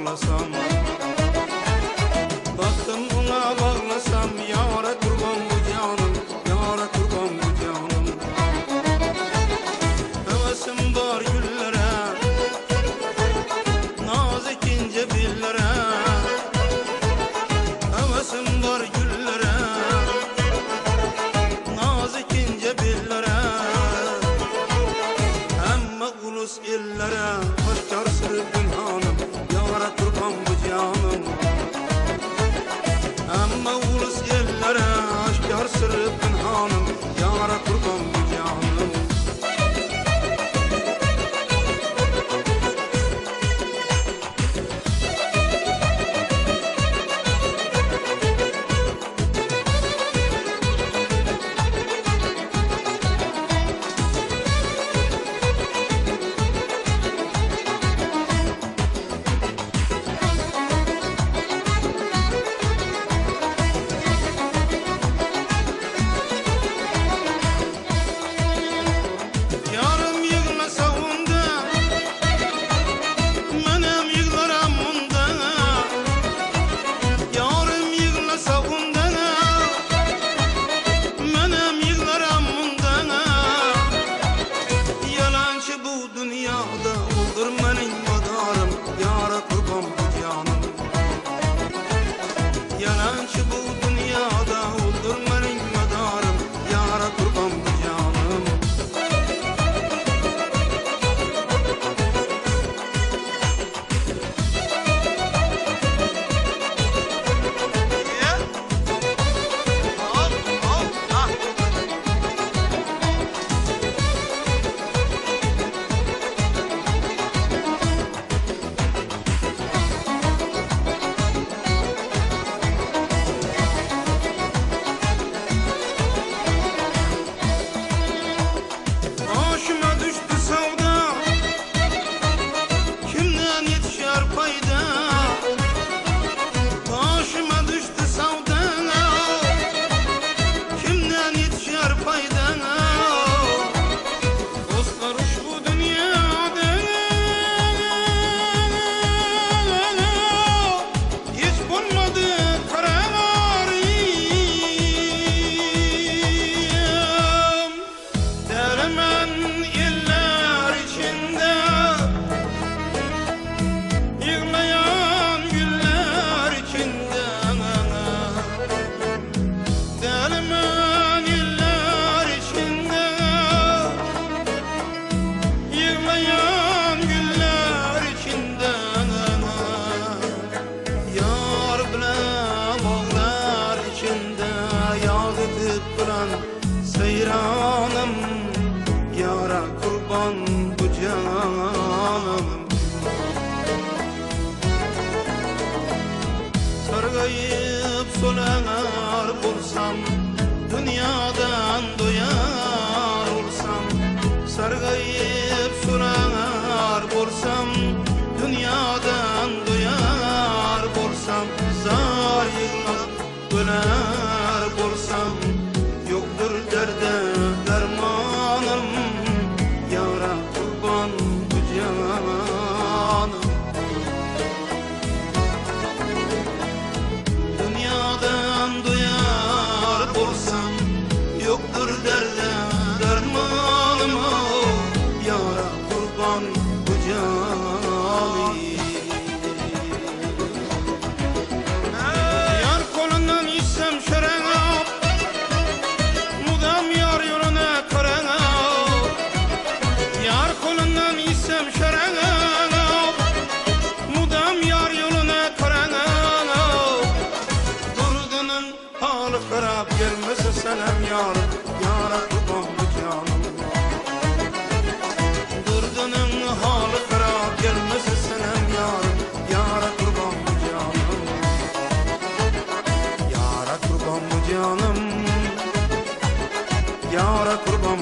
bağlasam, baktım ona bağlasam, yara kurban bu canım, yara kurban bu canım. Hevesim var güllere, nazik ince billere. Hevesim var güllere, nazik ince billere. Emme ulus illere, hoşkar sırrı günhanım, yara kurban bu canım. Emme ulus illere, hoşkar sırrı günhanım, yara kurban bu canım. Yalancı bu dünyada öldürmenin madarım, yara kurban bu canım. Seyranım, yara kurban bu canım. Sargayıp solar bulsam, dünyadan doyar olsam. Sargayıp solar bulsam, dünyadan doyar olsam. Zar yığmak öler bulsam, yoktur derde dermanım, yara kurban bu canım. Dünyadan duyar bulsam, yoktur derde dermanım, yara kurban bu canım. Yar kolundan içsem şerene, kırap gelmese senem yarım, yara kurban bu canım. Durdunun halı kırap gelmese senem yarım, yara kurban bu canım. Yara kurban bu canım, yara kurban